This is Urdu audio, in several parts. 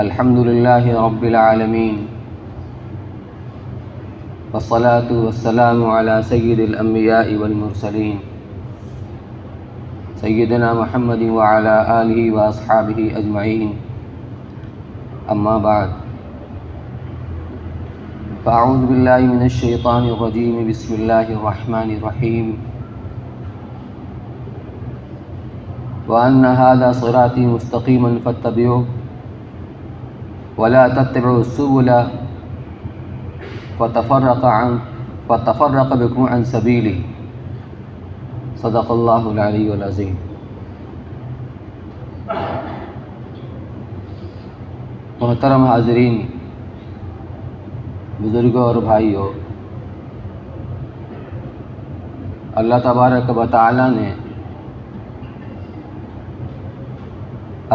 الحمد للہ رب العالمین والصلاة والسلام علی سید الانبیاء والمرسلین سیدنا محمد وعلی آلہ واصحابہ اجمعین، اما بعد فاعوذ باللہ من الشیطان الرجیم، بسم اللہ الرحمن الرحیم۔ وَأَنَّ هَذَا صِرَاطِي مُسْتَقِيمًا فَاتَّبِعُوهُ وَلَا تَتَّبِعُوا السُّبُلَ فَتَفَرَّقَ بِكُمْ عَنْ سَبِيلِهِ، صدق اللہ العلی العظیم۔ محترم حاضرین، بزرگوں اور بھائیوں، اللہ تبارک و تعالی نے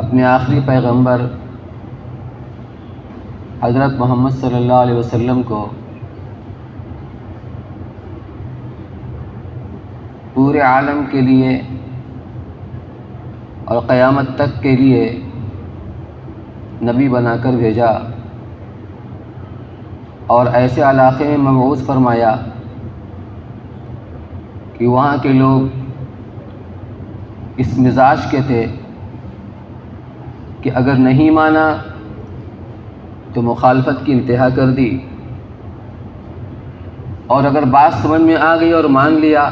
اپنے آخری پیغمبر حضرت محمد صلی اللہ علیہ وسلم کو پورے عالم کے لیے اور قیامت تک کے لیے نبی بنا کر بھیجا، اور ایسے علاقے میں مبعوث فرمایا کہ وہاں کے لوگ اس مزاج کے تھے کہ اگر نہیں مانا تو مخالفت کی انتہا کر دی، اور اگر بات سمجھ میں آ گئی اور مان لیا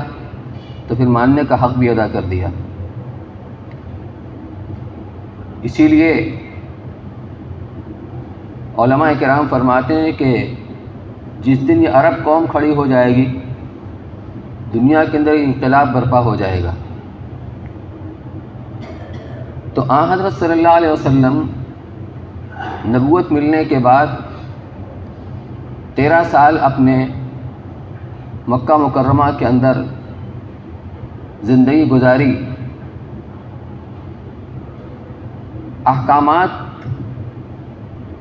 تو پھر ماننے کا حق بھی ادا کر دیا۔ اسی لیے علماء کرام فرماتے ہیں کہ جس دن یہ عرب قوم کھڑی ہو جائے گی، دنیا کے اندر انقلاب برپا ہو جائے گا۔ تو آن حضرت صلی اللہ علیہ وسلم نبوت ملنے کے بعد 13 سال اپنے مکہ مکرمہ کے اندر زندگی گزاری۔ احکامات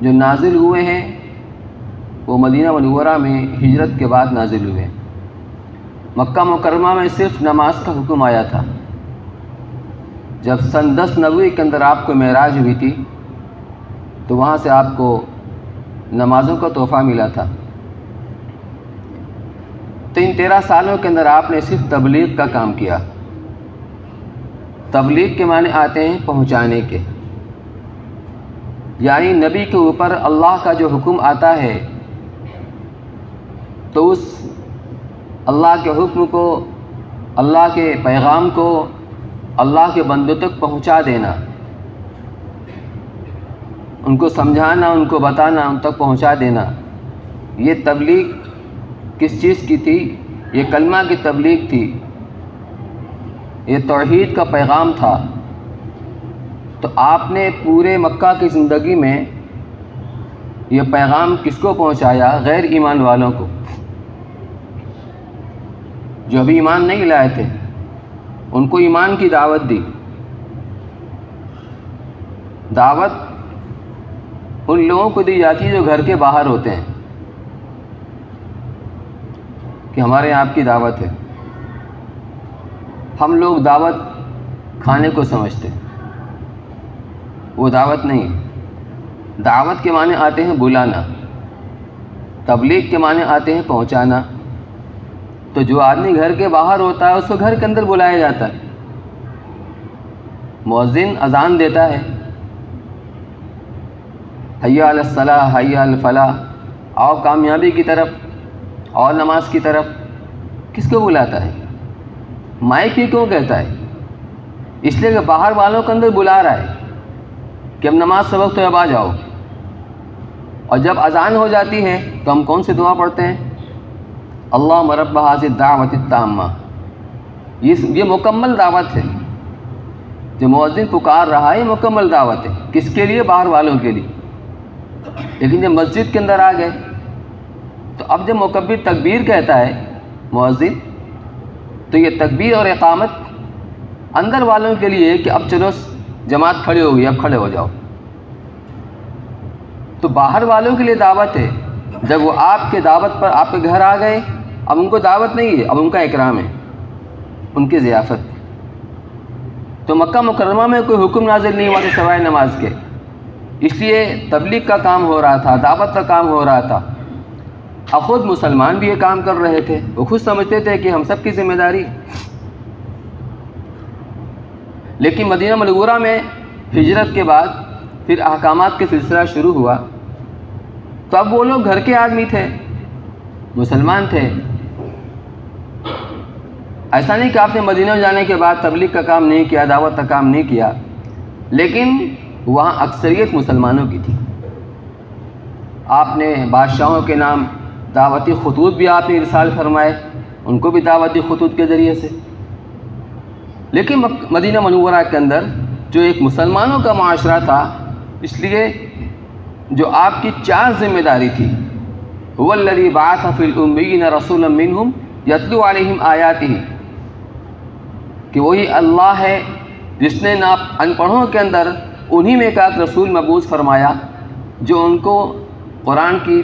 جو نازل ہوئے ہیں وہ مدینہ منورہ میں ہجرت کے بعد نازل ہوئے۔ مکہ مکرمہ میں صرف نماز کا حکم آیا تھا۔ جب سن 10 نبوی کے اندر آپ کو معراج ہوئی تھی تو وہاں سے آپ کو نمازوں کا تحفہ ملا تھا۔ تو ان 13 سالوں کے اندر آپ نے صرف تبلیغ کا کام کیا۔ تبلیغ کے معنی آتے ہیں پہنچانے کے، یعنی نبی کے اوپر اللہ کا جو حکم آتا ہے تو اس اللہ کے حکم کو، اللہ کے پیغام کو اللہ کے بندوں تک پہنچا دینا، ان کو سمجھانا، ان کو بتانا، ان تک پہنچا دینا۔ یہ تبلیغ کس چیز کی تھی؟ یہ کلمہ کی تبلیغ تھی، یہ توحید کا پیغام تھا۔ تو آپ نے پورے مکہ کی زندگی میں یہ پیغام کس کو پہنچایا؟ غیر ایمان والوں کو، جو ابھی ایمان نہیں لائے تھے، ان کو ایمان کی دعوت دی۔ دعوت ان لوگوں کو دی جاتی ہے جو گھر کے باہر ہوتے ہیں کہ ہمارے یہاں آپ کی دعوت ہے۔ ہم لوگ دعوت کھانے کو سمجھتے ہیں، وہ دعوت نہیں۔ دعوت کے معنی آتے ہیں بلانا، تبلیغ کے معنی آتے ہیں پہنچانا۔ تو جو آدمی گھر کے باہر ہوتا ہے اس کو گھر کے اندر بلایا جاتا ہے۔ مؤذن اذان دیتا ہے، حی علی الصلاۃ، حی علی الفلاح، آؤ کامیابی کی طرف، اور نماز کی طرف۔ کس کو بلاتا ہے؟ مائک ہی کیوں کہتا ہے؟ اس لیے کہ باہر والوں کے اندر بلا رہا ہے کہ اب نماز کا وقت ہے، اب آ جاؤ۔ اور جب اذان ہو جاتی ہے تو ہم کون سی دعا پڑھتے ہیں؟ اللہم رب ھذہ الدعوۃ التامہ۔ یہ مکمل دعوت ہے، جو مؤذن پکار رہا ہے یہ مکمل دعوت ہے۔ کس کے لیے؟ باہر والوں کے لیے۔ لیکن جب مسجد کے اندر آ گئے تو اب جب مکبر تکبیر کہتا ہے مؤذن، تو یہ تکبیر اور اقامت اندر والوں کے لیے کہ اب چلو جماعت کھڑی ہو گئی، اب کھڑے ہو جاؤ۔ تو باہر والوں کے لیے دعوت ہے۔ جب وہ آپ کے دعوت پر آپ کے گھر آ گئے، اب ان کو دعوت نہیں ہے، اب ان کا اکرام ہے، ان کی ضیافت۔ تو مکہ مکرمہ میں کوئی حکم نازل نہیں ہوا تھا سوائے نماز کے، اس لیے تبلیغ کا کام ہو رہا تھا، دعوت کا کام ہو رہا تھا۔ اب خود مسلمان بھی یہ کام کر رہے تھے، وہ خود سمجھتے تھے کہ ہم سب کی ذمہ داری۔ لیکن مدینہ منورہ میں ہجرت کے بعد پھر احکامات کا سلسلہ شروع ہوا، تو اب وہ لوگ گھر کے آدمی تھے، مسلمان تھے۔ ایسا نہیں کہ آپ نے مدینہ جانے کے بعد تبلیغ کا کام نہیں کیا، دعوت کا کام نہیں کیا، لیکن وہاں اکثریت مسلمانوں کی تھی۔ آپ نے بادشاہوں کے نام دعوتی خطوط بھی آپ نے ارسال فرمائے، ان کو بھی دعوتی خطوط کے ذریعے سے۔ لیکن مدینہ منورہ کے اندر جو ایک مسلمانوں کا معاشرہ تھا، اس لیے جو آپ کی 4 ذمہ داری تھی، هو الذی بعث فی الامیین رسولا منہم یتلو علیہم آیاتہ، کہ وہی اللہ ہے جس نے ان پڑھوں کے اندر انہی میں کا رسول مبعوث فرمایا جو ان کو قرآن کی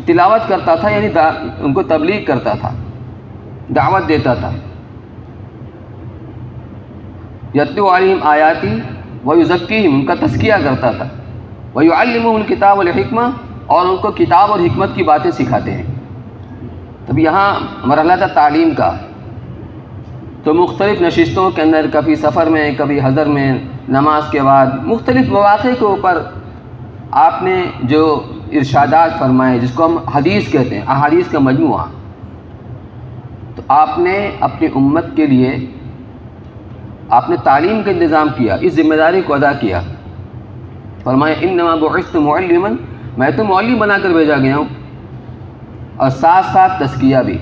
تلاوت کرتا تھا، یعنی ان کو تبلیغ کرتا تھا، دعوت دیتا تھا۔ یتلو علیہم آیاتی ویزکیہم، ان کا تزکیہ کرتا تھا، ویعلمہم الکتاب والحکمہ، اور ان کو کتاب اور حکمت کی باتیں سکھاتے ہیں۔ تب یہاں مرحلہ تھا تعلیم کا، تو مختلف نشستوں کے اندر، کبھی سفر میں، کبھی حضر میں، نماز کے بعد مختلف مواقع کے اوپر آپ نے جو ارشادات فرمائے، جس کو ہم حدیث کہتے ہیں، احادیث کا مجموعہ، تو آپ نے اپنی امت کے لیے آپ نے تعلیم کا انتظام کیا، اس ذمہ داری کو ادا کیا۔ فرمایا انما بعثت معلما، میں تو معلم بنا کر بھیجا گیا ہوں، اور ساتھ ساتھ تزکیہ بھی۔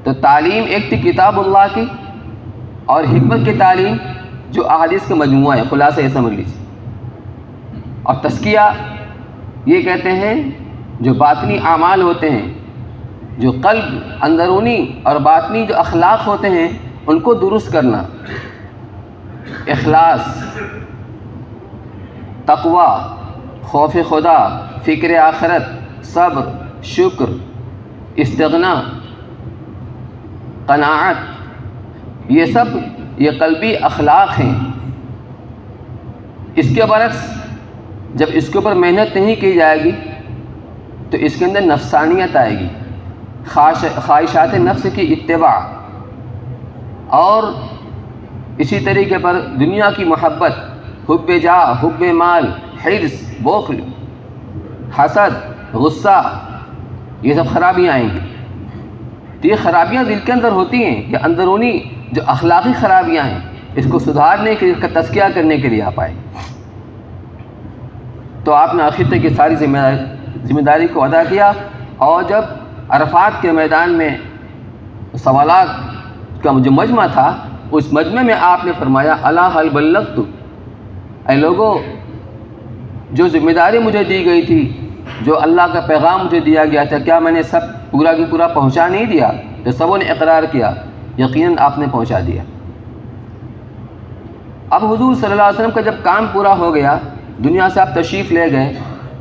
تو تعلیم ایک تھی کتاب اللہ کی، اور حکمت کی تعلیم جو احادیث کا مجموعہ ہے، خلاصہ یہ سمجھ لیجیے۔ اور تزکیہ یہ کہتے ہیں جو باطنی اعمال ہوتے ہیں، جو قلب اندرونی اور باطنی جو اخلاق ہوتے ہیں ان کو درست کرنا، اخلاص، تقوی، خوف خدا، فکر آخرت، صبر، شکر، استغنا، قناعت، یہ سب یہ قلبی اخلاق ہیں۔ اس کے برعکس جب اس کے اوپر محنت نہیں کی جائے گی تو اس کے اندر نفسانیت آئے گی، خواہشات نفس کی اتباع، اور اسی طریقے پر دنیا کی محبت، حب جاہ، حب مال، حرص، بخل، حسد، غصہ، یہ سب خرابیاں آئیں گی۔ تو یہ خرابیاں دل کے اندر ہوتی ہیں، یہ اندرونی جو اخلاقی خرابیاں ہیں، اس کو سدھارنے کے لیے، اس کا تزکیہ کرنے کے لیے آپ آئے۔ تو آپ نے آخر تک یہ ساری ذمہ داری کو ادا کیا، اور جب عرفات کے میدان میں سوالات کا جو مجمع تھا، اس مجمع میں آپ نے فرمایا الا هل بلغت، اے لوگوں جو ذمہ داری مجھے دی گئی تھی، جو اللہ کا پیغام مجھے دیا گیا تھا، کیا میں نے سب پورا کی پورا پہنچا نہیں دیا؟ تو سبوں نے اقرار کیا، یقیناً آپ نے پہنچا دیا۔ اب حضور صلی اللہ علیہ وسلم کا جب کام پورا ہو گیا، دنیا سے آپ تشریف لے گئے،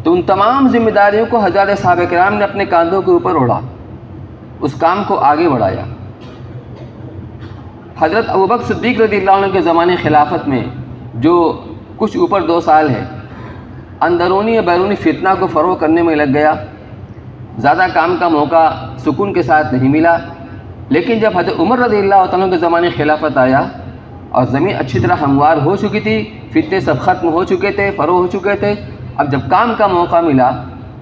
تو ان تمام ذمہ داریوں کو حضرات صحابہ کرام نے اپنے کاندھوں کے اوپر اڑا، اس کام کو آگے بڑھایا۔ حضرت ابوبکر صدیق رضی اللہ عنہ کے زمانے خلافت میں جو کچھ اوپر 2 سال ہے، اندرونی اور بیرونی فتنہ کو فروغ کرنے میں لگ گیا، زیادہ کام کا موقع سکون کے ساتھ نہیں ملا۔ لیکن جب حضرت عمر رضی اللہ عنہ کے زمانے خلافت آیا اور زمین اچھی طرح ہموار ہو چکی تھی، فتنے سب ختم ہو چکے تھے، فروغ ہو چکے تھے، اب جب کام کا موقع ملا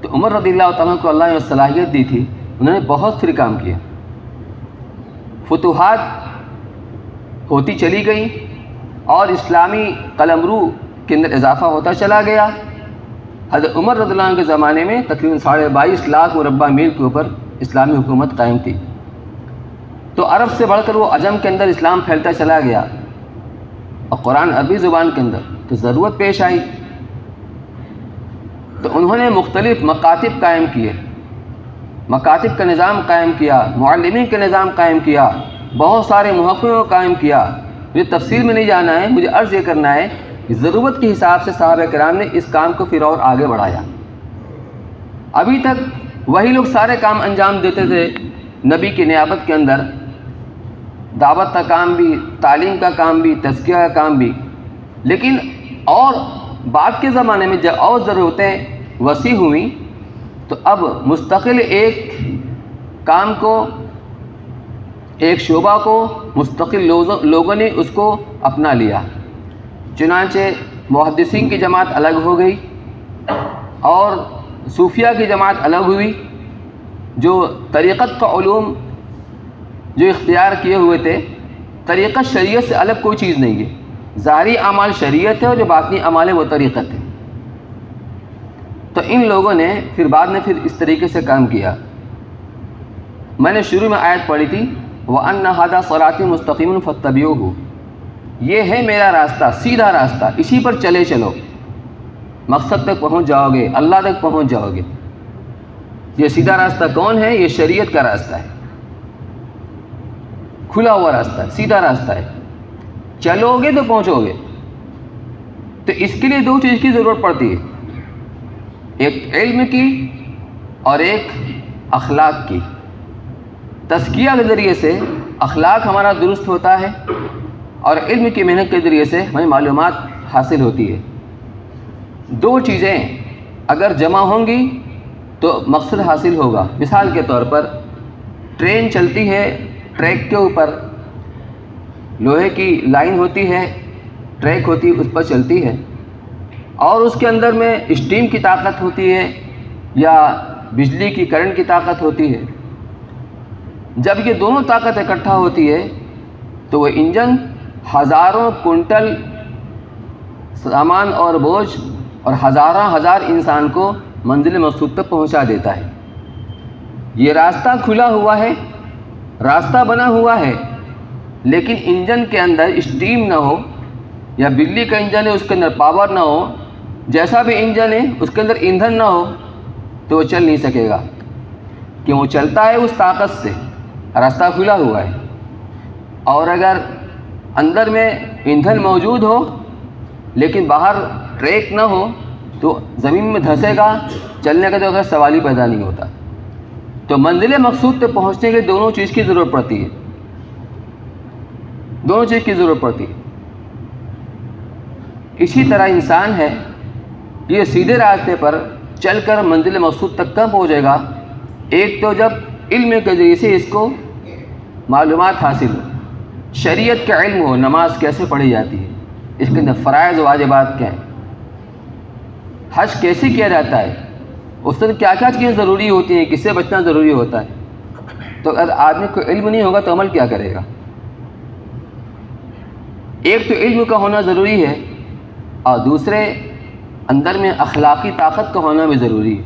تو عمر رضی اللہ عنہ کو اللہ نے صلاحیت دی تھی، انہوں نے بہت پھر کام کیا، فتوحات ہوتی چلی گئی، اور اسلامی قلمرو کے اندر اضافہ ہوتا چلا گیا۔ حضرت عمر رضی اللہ عنہ کے زمانے میں تقریباً 22.5 لاکھ مربع میل کے اوپر اسلامی حکومت قائم تھی۔ تو عرب سے بڑھ کر وہ عجم کے اندر اسلام پھیلتا چلا گیا، اور قرآن عربی زبان کے اندر، تو ضرورت پیش آئی، تو انہوں نے مختلف مکاتب قائم کیے، مکاتب کا نظام قائم کیا، معلمین کا نظام قائم کیا، بہت سارے محققوں کو قائم کیا۔ مجھے تفصیل میں نہیں جانا ہے، مجھے عرض یہ کرنا ہے کہ ضرورت کے حساب سے صحابہ کرام نے اس کام کو پھر اور آگے بڑھایا۔ ابھی تک وہی لوگ سارے کام انجام دیتے تھے نبی کی نیابت کے اندر، دعوت کا کام بھی، تعلیم کا کام بھی، تزکیہ کا کام بھی، لیکن اور بعد کے زمانے میں جب اور ضرورتیں وسیع ہوئیں تو اب مستقل ایک کام کو، ایک شعبہ کو مستقل لوگوں نے اس کو اپنا لیا۔ چنانچہ محدثین کی جماعت الگ ہو گئی اور صوفیہ کی جماعت الگ ہوئی، جو طریقت کا علوم جو اختیار کیے ہوئے تھے۔ طریقت شریعت سے الگ کوئی چیز نہیں ہے، ظاہری اعمال شریعت ہے اور جو باطنی اعمال ہے وہ طریقت ہے۔ تو ان لوگوں نے پھر بعد میں اس طریقے سے کام کیا۔ میں نے شروع میں آیت پڑھی تھی، وَأَنَّ هَذَا صِرَاطِي مُسْتَقِيمٌ فَاتَّبِعُوهُ، یہ ہے میرا راستہ، سیدھا راستہ، اسی پر چلے چلو، مقصد تک پہنچ جاؤ گے، اللہ تک پہنچ جاؤ گے۔ یہ سیدھا راستہ کون ہے؟ یہ شریعت کا راستہ ہے، کھلا ہوا راستہ ہے، سیدھا راستہ ہے، چلو گے تو پہنچو گے۔ تو اس کے لیے دو چیز کی ضرورت پڑتی ہے، ایک علم کی اور ایک اخلاق کی۔ تزکیہ کے ذریعے سے اخلاق ہمارا درست ہوتا ہے اور علم کی محنت کے ذریعے سے ہمیں معلومات حاصل ہوتی ہے۔ دو چیزیں اگر جمع ہوں گی تو مقصد حاصل ہوگا۔ مثال کے طور پر ٹرین چلتی ہے ٹریک کے اوپر، لوہے کی لائن ہوتی ہے، ٹریک ہوتی ہے، اس پر چلتی ہے، اور اس کے اندر میں اسٹیم کی طاقت ہوتی ہے یا بجلی کی کرنٹ کی طاقت ہوتی ہے۔ جب یہ دونوں طاقت اکٹھا ہوتی ہے تو وہ انجن ہزاروں کنٹل سامان اور بوجھ اور ہزار انسان کو منزل مقصود تک پہنچا دیتا ہے۔ یہ راستہ کھلا ہوا ہے، راستہ بنا ہوا ہے، لیکن انجن کے اندر اسٹیم نہ ہو یا بجلی کا انجن ہے اس کے اندر پاور نہ ہو، جیسا بھی انجن ہے اس کے اندر ایندھن نہ ہو تو وہ چل نہیں سکے گا، کہ وہ چلتا ہے اس طاقت سے، راستہ کھلا ہوا ہے۔ اور اگر اندر میں ایندھن موجود ہو لیکن باہر ٹریک نہ ہو تو زمین میں دھسے گا، چلنے کا تو اگر سوال ہی پیدا نہیں ہوتا۔ تو منزل مقصود تک پہنچنے کے دونوں چیز کی ضرورت پڑتی ہے، دونوں چیز کی ضرورت پڑتی ہے۔ اسی طرح انسان ہے، یہ سیدھے راستے پر چل کر منزل مقصود تک کب پہنچے گا؟ ایک تو جب علم کے ذریعے سے اس کو معلومات حاصل ہو، شریعت کا علم ہو، نماز کیسے پڑھی جاتی ہے، اس کے اندر فرائض واجبات کیا ہیں، حج کیسے کیا جاتا ہے، اس میں کیا کیا چیزیں ضروری ہوتی ہیں، کس سے بچنا ضروری ہوتا ہے۔ تو اگر آدمی کو علم نہیں ہوگا تو عمل کیا کرے گا؟ ایک تو علم کا ہونا ضروری ہے اور دوسرے اندر میں اخلاقی طاقت کا ہونا بھی ضروری ہے۔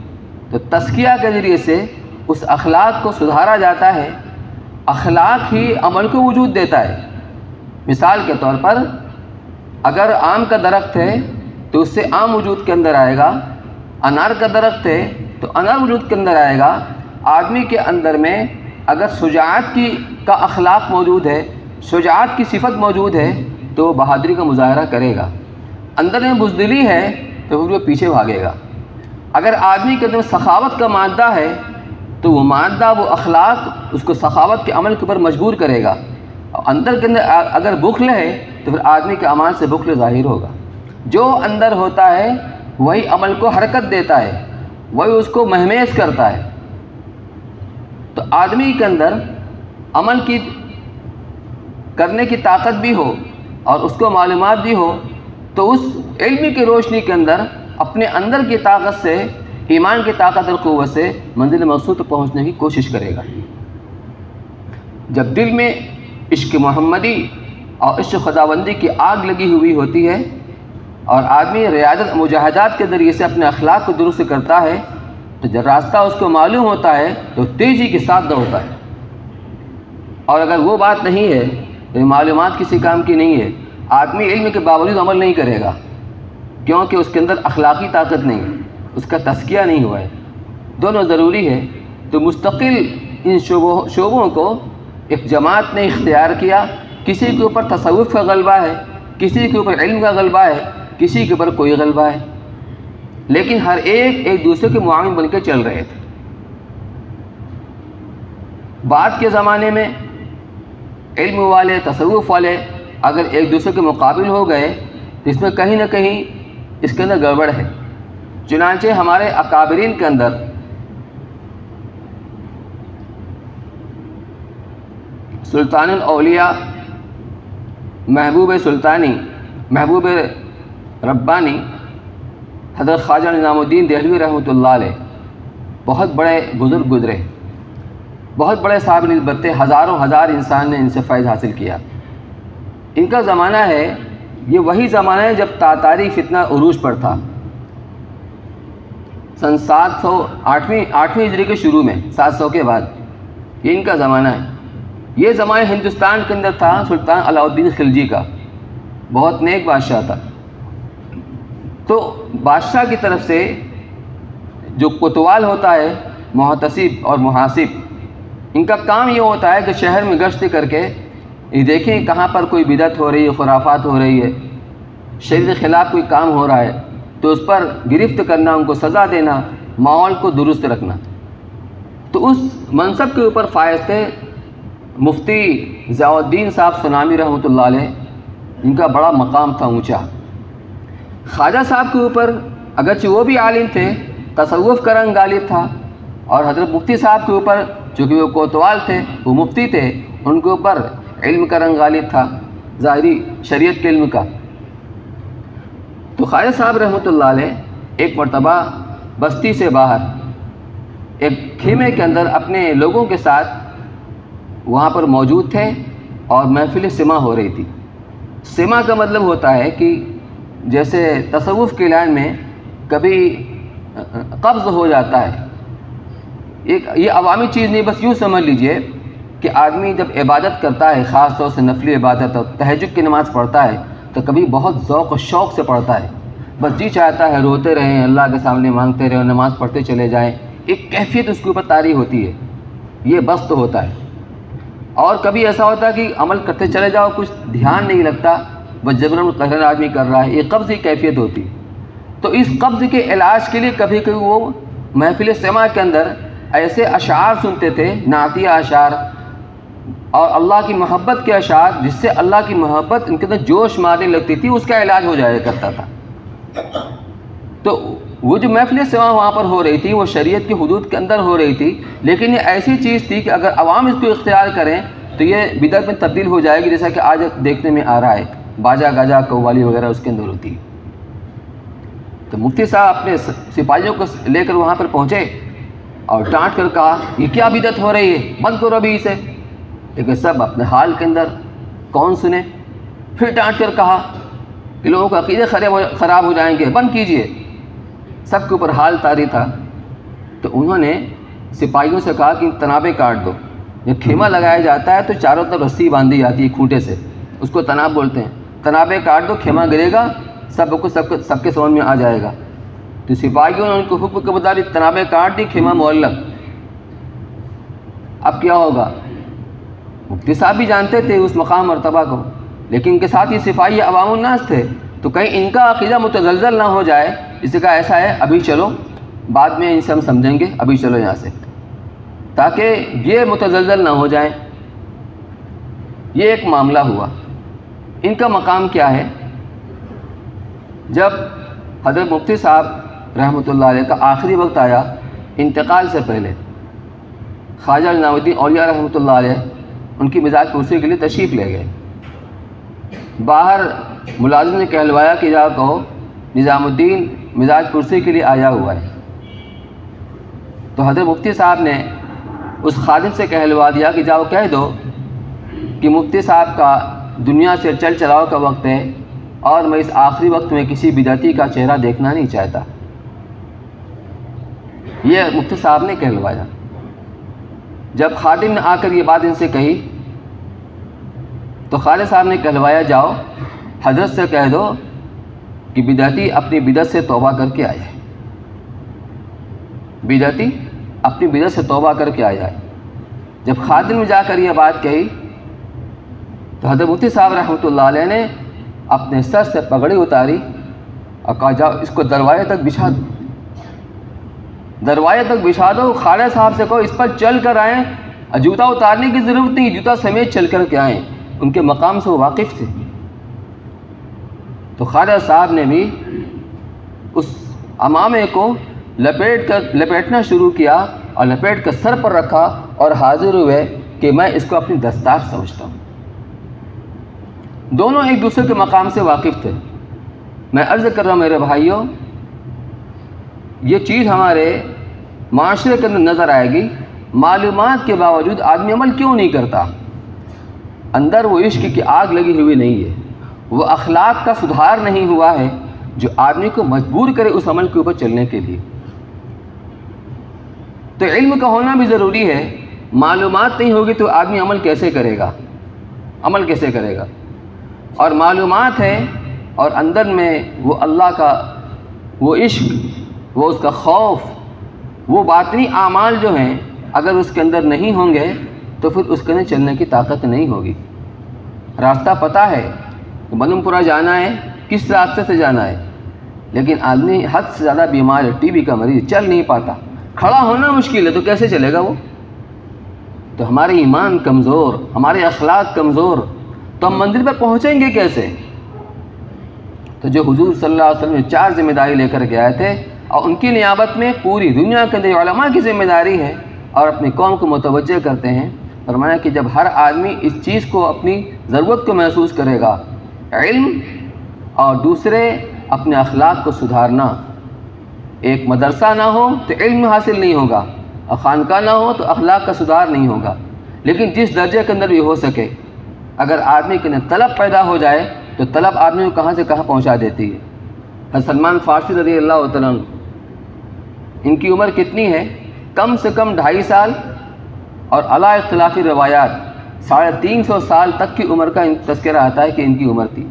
تو تزکیہ کے ذریعے سے اس اخلاق کو سدھارا جاتا ہے۔ اخلاق ہی عمل کو وجود دیتا ہے۔ مثال کے طور پر اگر آم کا درخت ہے تو اس سے آم وجود کے اندر آئے گا، انار کا درخت ہے تو انار وجود کے اندر آئے گا۔ آدمی کے اندر میں اگر شجاعت کا اخلاق موجود ہے، شجاعت کی صفت موجود ہے تو وہ بہادری کا مظاہرہ کرے گا۔ اندر میں بزدلی ہے تو وہ پیچھے بھاگے گا۔ اگر آدمی کے اندر سخاوت کا مادہ ہے تو وہ مادہ، وہ اخلاق اس کو سخاوت کے عمل کے اوپر مجبور کرے گا۔ اور اندر کے اندر اگر بخل ہے تو پھر آدمی کے اعمال سے بخل ظاہر ہوگا۔ جو اندر ہوتا ہے وہی عمل کو حرکت دیتا ہے، وہی اس کو مہمیز کرتا ہے۔ تو آدمی کے اندر عمل کی کرنے کی طاقت بھی ہو اور اس کو معلومات بھی ہو تو اس علم کی روشنی کے اندر اپنے اندر کی طاقت سے، ایمان کی طاقت اور قوت سے منزل مقصود تک پہنچنے کی کوشش کرے گا۔ جب دل میں عشق محمدی اور عشق خداوندی کی آگ لگی ہوئی ہوتی ہے اور آدمی ریاضت مجاہدات کے ذریعے سے اپنے اخلاق کو درست کرتا ہے تو جب راستہ اس کو معلوم ہوتا ہے تو تیزی کے ساتھ دوڑتا ہے۔ اور اگر وہ بات نہیں ہے تو معلومات کسی کام کی نہیں ہے، آدمی علم کے باوجود عمل نہیں کرے گا کیونکہ اس کے اندر اخلاقی طاقت نہیں ہے، اس کا تزکیہ نہیں ہوا ہے۔ دونوں ضروری ہے۔ تو مستقل ان شعبوں کو ایک جماعت نے اختیار کیا۔ کسی کے اوپر تصوف کا غلبہ ہے، کسی کے اوپر علم کا غلبہ ہے، کسی کے اوپر کوئی غلبہ ہے، لیکن ہر ایک دوسرے کے معاون بن کے چل رہے تھے۔ بعد کے زمانے میں علم والے، تصوف والے اگر ایک دوسرے کے مقابل ہو گئے تو اس میں کہیں نہ کہیں اس کے اندر گڑبڑ ہے۔ چنانچہ ہمارے اکابرین کے اندر سلطان الاولیاء محبوب سلطانی، محبوب ربانی حضرت خواجہ نظام الدین دہلوی رحمۃ اللہ علیہ بہت بڑے بزرگ گزرے، بہت بڑے صاحب نسبت تھے، ہزاروں ہزار انسان نے ان سے فیض حاصل کیا۔ ان کا زمانہ ہے، یہ وہی زمانہ ہے جب تاتاری فتنہ عروج پر تھا، سن 8ویں ہجری کے شروع میں، 700 کے بعد، یہ ان کا زمانہ ہے۔ یہ زمانہ ہندوستان کے اندر تھا سلطان علاء الدین خلجی کا، بہت نیک بادشاہ تھا۔ تو بادشاہ کی طرف سے جو کوتوال ہوتا ہے، محتسب اور محاسب، ان کا کام یہ ہوتا ہے کہ شہر میں گشت کر کے یہ دیکھیں کہاں پر کوئی بدعت ہو رہی ہے، خرافات ہو رہی ہے، شریعت کے خلاف کوئی کام ہو رہا ہے تو اس پر گرفت کرنا، ان کو سزا دینا، ماحول کو درست رکھنا۔ تو اس منصب کے اوپر فائز تھے مفتی ضیاء الدین صاحب سنامی رحمۃ اللہ علیہ، ان کا بڑا مقام تھا اونچا۔ خواجہ صاحب کے اوپر اگرچہ وہ بھی عالم تھے، تصوف کا رنگ غالب تھا، اور حضرت مفتی صاحب کے اوپر چونکہ وہ کوتوال تھے، وہ مفتی تھے، ان کے اوپر علم کا رنگ غالب تھا، ظاہری شریعت کے علم کا۔ تو خواجہ صاحب رحمۃ اللہ علیہ ایک مرتبہ بستی سے باہر ایک خیمے کے اندر اپنے لوگوں کے ساتھ وہاں پر موجود تھے، اور محفل سما ہو رہی تھی۔ سما کا مطلب ہوتا ہے کہ جیسے تصوف کی لائن میں کبھی قبض ہو جاتا ہے، یہ عوامی چیز نہیں، بس یوں سمجھ لیجئے کہ آدمی جب عبادت کرتا ہے، خاص طور سے نفلی عبادت اور تہجد کی نماز پڑھتا ہے، تو کبھی بہت ذوق و شوق سے پڑھتا ہے، بس جی چاہتا ہے روتے رہیں، اللہ کے سامنے مانگتے رہیں، نماز پڑھتے چلے جائیں، ایک کیفیت اس کے اوپر طاری ہوتی ہے، یہ بس تو ہوتا ہے۔ اور کبھی ایسا ہوتا ہے کہ عمل کرتے چلے جاؤ، کچھ دھیان نہیں لگتا، بس جبراً قہر آدمی کر رہا ہے، یہ قبض کی کیفیت ہوتی ہے۔ تو اس قبض کے علاج کے لیے کبھی کبھی وہ محفل سما کے اندر ایسے اشعار سنتے تھے، نعتیہ اشعار اور اللہ کی محبت کے اشعار، جس سے اللہ کی محبت ان کے اندر جوش مارنے لگتی تھی، اس کا علاج ہو جایا کرتا تھا۔ تو وہ جو محفل سما وہاں پر ہو رہی تھی، وہ شریعت کی حدود کے اندر ہو رہی تھی، لیکن یہ ایسی چیز تھی کہ اگر عوام اس کو اختیار کریں تو یہ بدعت میں تبدیل ہو جائے گی، جیسا کہ آج دیکھنے میں آ رہا ہے، باجا گاجا قوالی وغیرہ اس کے اندر ہوتی ہے۔ تو مفتی صاحب اپنے سپاہیوں کو لے کر وہاں پر پہنچے اور ڈانٹ کر کہا یہ کیا بدعت ہو رہی ہے، بند کرو ابھی اسے۔ لیکن سب اپنے حال کے اندر، کون سنے؟ پھر ڈانٹ کر کہا کہ لوگوں کا عقیدے خراب ہو جائیں گے، بند کیجئے۔ سب کے اوپر حال طاری تھا۔ تو انہوں نے سپاہیوں سے کہا کہ تنابیں کاٹ دو۔ جب خیمہ لگایا جاتا ہے تو چاروں طرف رسی باندھی جاتی ہے کھوٹے سے، اس کو تناب بولتے ہیں۔ تنابیں کاٹ دو، خیمہ گرے گا، سب کے سمجھ میں آ جائے گا۔ تو سپاہیوں نے ان کو حکم کے مطابق تنابیں کاٹ دی، خیمہ معلق۔ اب کیا ہوگا؟ مفتی صاحب بھی جانتے تھے اس مقام مرتبہ کو، لیکن ان کے ساتھ یہ سپاہی عوام الناس تھے، تو کہیں ان کا عقیدہ متزلزل نہ ہو جائے، اس کا ایسا ہے ابھی چلو، بعد میں ان سے ہم سمجھیں گے، ابھی چلو یہاں سے، تاکہ یہ متزلزل نہ ہو جائیں۔ یہ ایک معاملہ ہوا۔ ان کا مقام کیا ہے؟ جب حضرت مفتی صاحب رحمۃ اللہ علیہ کا آخری وقت آیا، انتقال سے پہلے خواجہ نظام الدین اولیاء رحمۃ اللہ علیہ ان کی مزاج پرسی کے لیے تشریف لے گئے۔ باہر ملازم نے کہلوایا کہ جاؤ کہو نظام الدین مزاج پرسی کے لیے آیا ہوا ہے۔ تو حضرت مفتی صاحب نے اس خادم سے کہلوا دیا کہ جاؤ کہہ دو کہ مفتی صاحب کا دنیا سے چل چلاؤ کا وقت ہے، اور میں اس آخری وقت میں کسی بدعتی کا چہرہ دیکھنا نہیں چاہتا۔ یہ مفتی صاحب نے کہلوایا۔ جب خادم نے آ کر یہ بات ان سے کہی تو خالد صاحب نے کہلوایا جاؤ حضرت سے کہہ دو کہ بدعتی اپنی بدعت سے توبہ کر کے آیا ہے، بدعتی اپنی بدعت سے توبہ کر کے آیا ہے۔ جب خادم نے جا کر یہ بات کہی تو حضرت مفتی صاحب رحمۃ اللہ علیہ نے اپنے سر سے پگڑی اتاری اور کہا جاؤ اس کو دروازے تک بچھا دو، دروازے تک بچھا دو۔ خالد صاحب سے کہو اس پر چل کر آئیں، جوتا اتارنے کی ضرورت نہیں، جوتا سمیت چل کر کے آئیں، ان کے مقام سے وہ واقف تھے۔ تو خالد صاحب نے بھی اس امامے کو لپیٹنا شروع کیا اور لپیٹ کر سر پر رکھا اور حاضر ہوئے کہ میں اس کو اپنی دستار سمجھتا ہوں۔ دونوں ایک دوسرے کے مقام سے واقف تھے۔ میں عرض کر رہا ہوں میرے بھائیوں، یہ چیز ہمارے معاشرے کے اندر نظر آئے گی۔ معلومات کے باوجود آدمی عمل کیوں نہیں کرتا؟ اندر وہ عشق کی آگ لگی ہوئی نہیں ہے، وہ اخلاق کا سدھار نہیں ہوا ہے جو آدمی کو مجبور کرے اس عمل کے اوپر چلنے کے لیے۔ تو علم کا ہونا بھی ضروری ہے۔ معلومات نہیں ہوگی تو آدمی عمل کیسے کرے گا؟ عمل کیسے کرے گا؟ اور معلومات ہے اور اندر میں وہ اللہ کا وہ عشق، وہ اس کا خوف، وہ باطنی اعمال جو ہیں اگر اس کے اندر نہیں ہوں گے تو پھر اس کے اندر چلنے کی طاقت نہیں ہوگی۔ راستہ پتہ ہے کہ بنم پورہ جانا ہے، کس راستے سے جانا ہے، لیکن آدمی حد سے زیادہ بیمار ہے، ٹی بی کا مریض، چل نہیں پاتا، کھڑا ہونا مشکل ہے، تو کیسے چلے گا وہ؟ تو ہمارے ایمان کمزور، ہمارے اخلاق کمزور، تو ہم منزل پر پہنچیں گے کیسے؟ تو جو حضور صلی اللہ علیہ وسلم نے 4 ذمہ داری لے کر کے آئے تھے اور ان کی نیابت میں پوری دنیا کے اندر علماء کی ذمہ داری ہے اور اپنی قوم کو متوجہ کرتے ہیں۔ فرمایا کہ جب ہر آدمی اس چیز کو اپنی ضرورت کو محسوس کرے گا، علم اور دوسرے اپنے اخلاق کو سدھارنا، ایک مدرسہ نہ ہو تو علم حاصل نہیں ہوگا، اور خانقاہ نہ ہو تو اخلاق کا سدھار نہیں ہوگا، لیکن جس درجے کے اندر بھی ہو سکے، اگر آدمی کے اندر طلب پیدا ہو جائے تو طلب آدمی کو کہاں سے کہاں پہنچا دیتی ہے۔ حضرت سلمان فارسی رضی اللہ تعالیٰ عنہ، ان کی عمر کتنی ہے؟ کم سے کم 2.5 سال، اور علی اختلافی روایات 350 سال تک کی عمر کا تذکرہ آتا ہے کہ ان کی عمر تھی،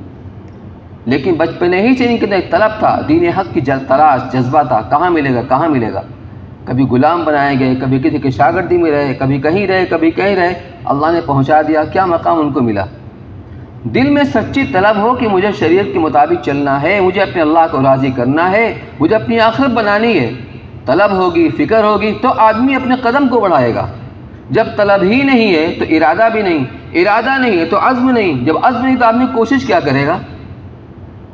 لیکن بچپنے ہی سے ان کے اندر ایک طلب تھا، دین حق کی تلاش، جذبہ تھا، کہاں ملے گا کہاں ملے گا۔ کبھی غلام بنائے گئے، کبھی کسی کی شاگردی میں رہے، کبھی کہیں رہے کبھی کہیں رہے، اللہ نے پہنچا دیا، کیا مقام ان کو ملا۔ دل میں سچی طلب ہو کہ مجھے شریعت کے مطابق چلنا ہے، مجھے اپنے اللہ کو راضی کرنا ہے، مجھے اپنی آخرت بنانی ہے، طلب ہوگی، فکر ہوگی تو آدمی اپنے قدم کو بڑھائے گا۔ جب طلب ہی نہیں ہے تو ارادہ بھی نہیں، ارادہ نہیں ہے تو عزم نہیں، جب عزم نہیں تو آدمی کوشش کیا کرے گا؟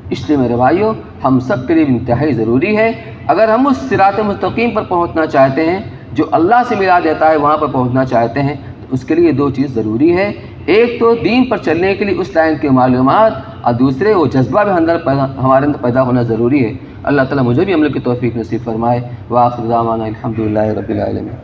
اس لیے میرے بھائیوں، ہم سب کے لیے انتہائی ضروری ہے، اگر ہم اس صراط مستقیم پر پہنچنا چاہتے ہیں جو اللہ سے ملا دیتا ہے، وہاں پر پہنچنا چاہتے ہیں، تو اس کے لیے 2 چیز ضروری ہے۔ ایک تو دین پر چلنے کے لیے اس لائن کی معلومات، اور دوسرے وہ جذبہ بھی ہمارے اندر پیدا ہونا ضروری ہے۔ اللہ تعالیٰ مجھے بھی عمل کی توفیق نصیب فرمائے۔ وآخر دعوانا الحمدللہ رب العالمین۔